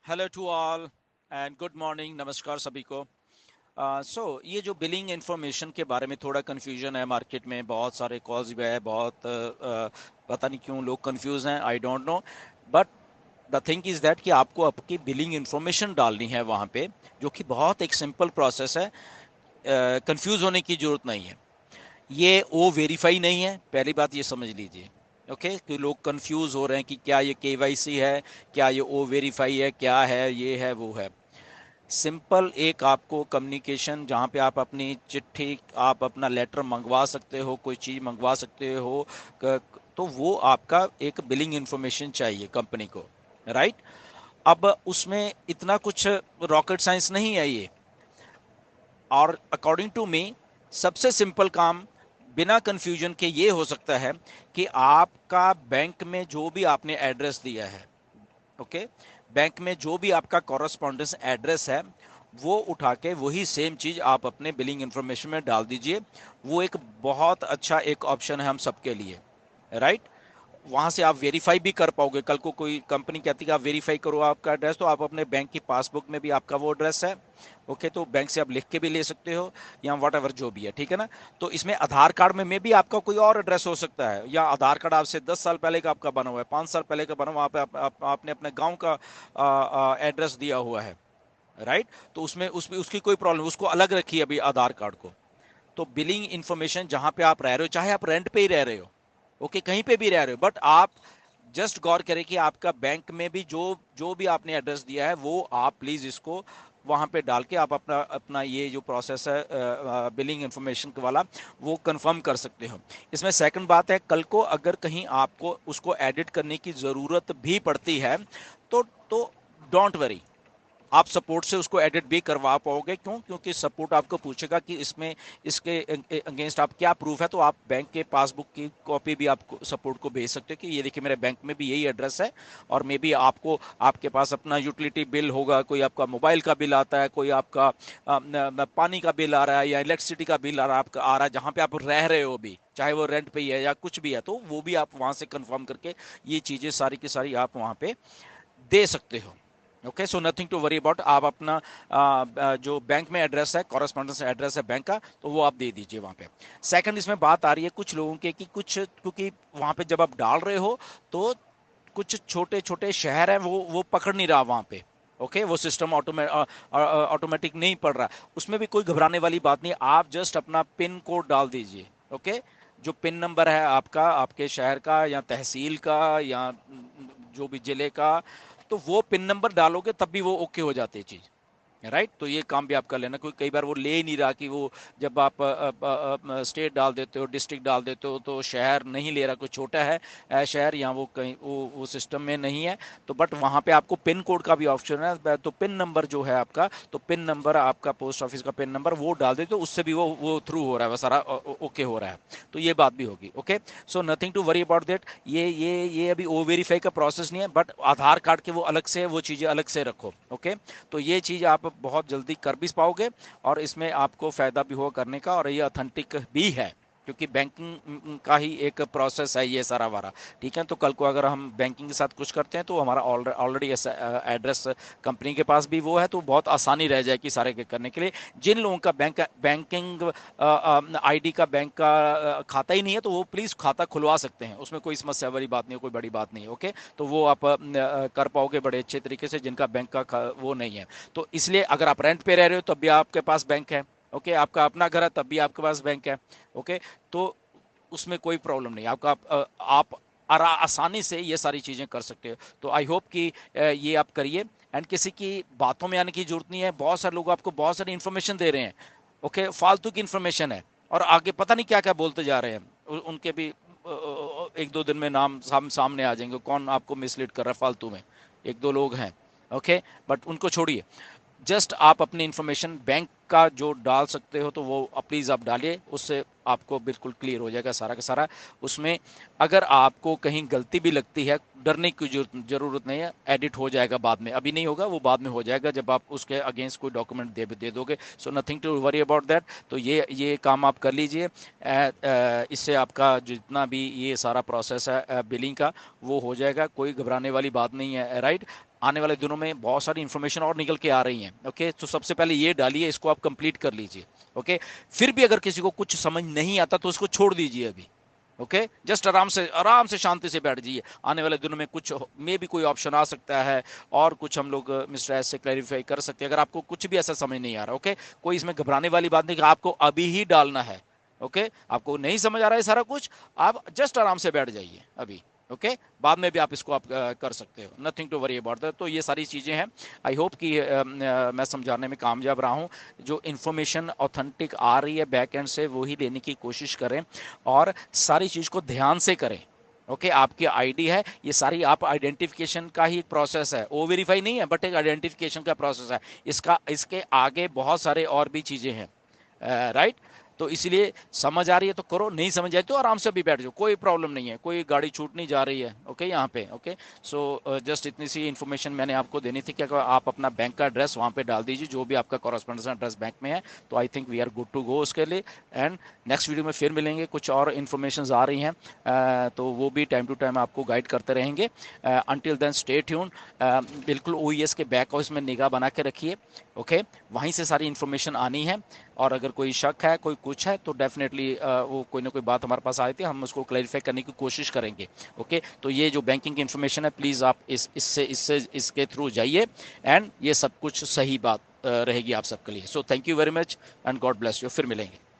Hello to all and good morning, नमस्कार सभी को। ये जो बिलिंग इंफॉर्मेशन के बारे में थोड़ा कंफ्यूजन है मार्केट में, बहुत सारे कॉल्स भी है, बहुत पता नहीं क्यों लोग कंफ्यूज हैं, I don't know. But the thing is that कि आपको आपकी बिलिंग इंफॉर्मेशन डालनी है वहाँ पे, जो कि बहुत एक सिंपल प्रोसेस है। कंफ्यूज होने की जरूरत नहीं है। ये ओ वेरीफाई नहीं है, पहली बात ये समझ लीजिए। ओके, कि लोग कंफ्यूज हो रहे हैं कि क्या ये केवाईसी है, क्या ये ओ वेरीफाई है, क्या है, ये है वो है। सिंपल एक आपको कम्युनिकेशन, जहाँ पे आप अपनी चिट्ठी, आप अपना लेटर मंगवा सकते हो, कोई चीज़ मंगवा सकते हो, तो वो आपका एक बिलिंग इंफॉर्मेशन चाहिए कंपनी को, राइट। अब उसमें इतना कुछ रॉकेट साइंस नहीं है ये। और अकॉर्डिंग टू मी सबसे सिंपल काम बिना कंफ्यूजन के ये हो सकता है कि आपका बैंक में जो भी आपने एड्रेस दिया है, ओके, बैंक में जो भी आपका कॉरेस्पॉन्डेंस एड्रेस है, वो उठा के वही सेम चीज आप अपने बिलिंग इंफॉर्मेशन में डाल दीजिए। वो एक बहुत अच्छा एक ऑप्शन है हम सबके लिए, राइट। वहां से आप वेरीफाई भी कर पाओगे। कल को कोई कंपनी कहती है कि आप वेरीफाई करो आपका एड्रेस, तो आप अपने बैंक की पासबुक में भी आपका वो एड्रेस है। ओके, तो बैंक से आप लिख के भी ले सकते हो, या वट एवर जो भी है, ठीक है ना। तो इसमें आधार कार्ड में भी आपका कोई और एड्रेस हो सकता है, या आधार कार्ड आपसे 10 साल पहले का आपका बना हुआ है, 5 साल पहले का बना हुआ, वहाँ पे आपने अपने गाँव का एड्रेस दिया हुआ है, राइट। तो उसमें उसकी कोई प्रॉब्लम, उसको अलग रखिए अभी आधार कार्ड को। तो बिलिंग इंफॉर्मेशन जहां पे आप रह रहे हो, चाहे आप रेंट पे ही रह रहे हो, ओके, कहीं पे भी रह रहे हो, बट आप जस्ट गौर करें कि आपका बैंक में भी जो जो भी आपने एड्रेस दिया है, वो आप प्लीज इसको वहां पे डाल के आप अपना अपना ये जो प्रोसेस है बिलिंग इंफॉर्मेशन वाला, वो कंफर्म कर सकते हो। इसमें सेकंड बात है, कल को अगर कहीं आपको उसको एडिट करने की जरूरत भी पड़ती है, तो डोंट वरी, आप सपोर्ट से उसको एडिट भी करवा पाओगे। क्यों? क्योंकि सपोर्ट आपको पूछेगा कि इसमें इसके अगेंस्ट आप क्या प्रूफ है, तो आप बैंक के पासबुक की कॉपी भी आप सपोर्ट को भेज सकते हो कि ये देखिए मेरे बैंक में भी यही एड्रेस है। और मे बी आपको, आपके पास अपना यूटिलिटी बिल होगा, कोई आपका मोबाइल का बिल आता है, कोई आपका पानी का बिल आ रहा है, या इलेक्ट्रिसिटी का बिल आ रहा है, जहां पे आप रह रहे हो भी, चाहे वो रेंट पे ही है या कुछ भी है, तो वो भी आप वहां से कंफर्म करके ये चीजें सारी की सारी आप वहां पे दे सकते हो। Okay, so nothing to worry about. आप अपना जो बैंक में एड्रेस है, कॉरेस्पॉन्डेंस एड्रेस है बैंक का, तो वो आप दे दीजिए वहां पे। सेकंड, इसमें बात आ रही है कुछ लोगों के कि कुछ, क्योंकि वहां पे जब आप डाल रहे हो, तो कुछ छोटे छोटे शहर हैं, वो पकड़ नहीं रहा वहां पे। ओके, वो सिस्टम ऑटोमेटिक नहीं पड़ रहा। उसमें भी कोई घबराने वाली बात नहीं, आप जस्ट अपना पिन कोड डाल दीजिए। ओके, जो पिन नंबर है आपका, आपके शहर का या तहसील का या जो भी जिले का, तो वो पिन नंबर डालोगे तब भी वो ओके हो जाती है चीज, राइट। तो ये काम भी आप कर लेना, क्योंकि कई बार वो ले ही नहीं रहा कि वो, जब आप स्टेट डाल देते हो, डिस्ट्रिक्ट डाल देते हो, तो शहर नहीं ले रहा, कोई छोटा है शहर, या वो कहीं वो सिस्टम में नहीं है। तो बट वहां पे आपको पिन कोड का भी ऑप्शन है, तो पिन नंबर जो है आपका, तो पिन नंबर आपका पोस्ट ऑफिस का पिन नंबर वो डाल देते हो, उससे भी वो थ्रू हो रहा है, वो सारा ओके हो रहा है। तो ये बात भी होगी। Okay, so nothing to worry about that. ये अभी ओ वेरीफाई का प्रोसेस नहीं है, बट आधार कार्ड के वो अलग से, वो चीजें अलग से रखो। ओके, तो ये चीज आप बहुत जल्दी कर भी पाओगे, और इसमें आपको फायदा भी होगा करने का, और ये ऑथेंटिक भी है, क्योंकि बैंकिंग का ही एक प्रोसेस है ये सारा वारा। ठीक है, तो कल को अगर हम बैंकिंग के साथ कुछ करते हैं, तो हमारा ऑलरेडी ऐसा एड्रेस कंपनी के पास भी वो है, तो बहुत आसानी रह जाएगी सारे के करने के लिए। जिन लोगों का बैंकिंग आईडी का बैंक का खाता ही नहीं है, तो वो प्लीज खाता खुलवा सकते हैं, उसमें कोई समस्या वाली बात नहीं है, कोई बड़ी बात नहीं है। ओके, तो वो आप कर पाओगे बड़े अच्छे तरीके से, जिनका बैंक का वो नहीं है। तो इसलिए अगर आप रेंट पे रह रहे हो तब भी आपके पास बैंक है। ओके, आपका अपना घर है तब भी आपके पास बैंक है। ओके, तो उसमें कोई प्रॉब्लम नहीं, आप आसानी से ये सारी चीजें कर सकते हो। तो आई होप कि ये आप करिए, एंड किसी की बातों में आने की जरूरत नहीं है। बहुत सारे लोग आपको बहुत सारी इन्फॉर्मेशन दे रहे हैं, ओके, फालतू की इन्फॉर्मेशन है, और आगे पता नहीं क्या क्या बोलते जा रहे हैं। उनके भी एक दो दिन में नाम सामने आ जाएंगे, कौन आपको मिसलीड कर रहा है फालतू में। एक दो लोग हैं, ओके, बट उनको छोड़िए। जस्ट आप अपनी इंफॉर्मेशन बैंक का जो डाल सकते हो तो वो प्लीज़ आप डालिए, उससे आपको बिल्कुल क्लियर हो जाएगा सारा का सारा। उसमें अगर आपको कहीं गलती भी लगती है, डरने की जरूरत नहीं है, एडिट हो जाएगा बाद में, अभी नहीं होगा, वो बाद में हो जाएगा जब आप उसके अगेंस्ट कोई डॉक्यूमेंट दे दोगे। So nothing to worry about that. तो ये काम आप कर लीजिए। इससे आपका जितना भी ये सारा प्रोसेस है बिलिंग का वो हो जाएगा, कोई घबराने वाली बात नहीं है, राइट। आने वाले दिनों में बहुत सारी इंफॉर्मेशन और निकल के आ रही हैं। ओके, तो सबसे पहले ये डालिए, इसको आप कंप्लीट कर लीजिए। ओके, फिर भी अगर किसी को कुछ समझ नहीं आता तो उसको छोड़ दीजिए अभी। ओके, जस्ट आराम से शांति से बैठ जाइए। आने वाले दिनों में कुछ में भी कोई ऑप्शन आ सकता है और कुछ हम लोग मिस्टर एस से क्लैरिफाई कर सकते हैं, अगर आपको कुछ भी ऐसा समझ नहीं आ रहा। ओके, कोई इसमें घबराने वाली बात नहीं कि आपको अभी ही डालना है। ओके, आपको नहीं समझ आ रहा है सारा कुछ, आप जस्ट आराम से बैठ जाइए अभी। ओके, बाद में भी आप इसको आप कर सकते हो, nothing to worry about that. तो ये सारी चीज़ें हैं। आई होप कि मैं समझाने में कामयाब रहा हूँ। जो इन्फॉर्मेशन ऑथेंटिक आ रही है बैक एंड से वही लेने की कोशिश करें और सारी चीज़ को ध्यान से करें। ओके, आपकी आईडी है, ये सारी आप आइडेंटिफिकेशन का ही प्रोसेस है, ओ वेरीफाई नहीं है बट एक आइडेंटिफिकेशन का प्रोसेस है। इसके आगे बहुत सारे और भी चीज़ें हैं, राइट। तो इसलिए समझ आ रही है तो करो, नहीं समझ आए तो आराम से भी बैठ जाओ, कोई प्रॉब्लम नहीं है, कोई गाड़ी छूट नहीं जा रही है। ओके, यहाँ पे ओके। सो जस्ट इतनी सी इन्फॉर्मेशन मैंने आपको देनी थी कि अगर आप अपना बैंक का एड्रेस वहाँ पे डाल दीजिए, जो भी आपका कॉरेस्पॉन्डेंस एड्रेस बैंक में है, तो I think we are good to go उसके लिए। एंड नेक्स्ट वीडियो में फिर मिलेंगे, कुछ और इन्फॉर्मेशन आ रही हैं, तो वो भी टाइम टू टाइम आपको गाइड करते रहेंगे। Until then stay tuned. बिल्कुल ओईएस के बैक ऑफिस में निगाह बना के रखिए। ओके, वहीं से सारी इन्फॉर्मेशन आनी है, और अगर कोई शक है, कोई कुछ है, तो डेफिनेटली वो कोई ना कोई बात हमारे पास आई थी, हम उसको क्लैरिफाई करने की कोशिश करेंगे। ओके, तो ये जो बैंकिंग की इन्फॉर्मेशन है, प्लीज़ आप इसके थ्रू जाइए, एंड ये सब कुछ सही बात रहेगी आप सबके लिए। So thank you very much and God bless you. फिर मिलेंगे।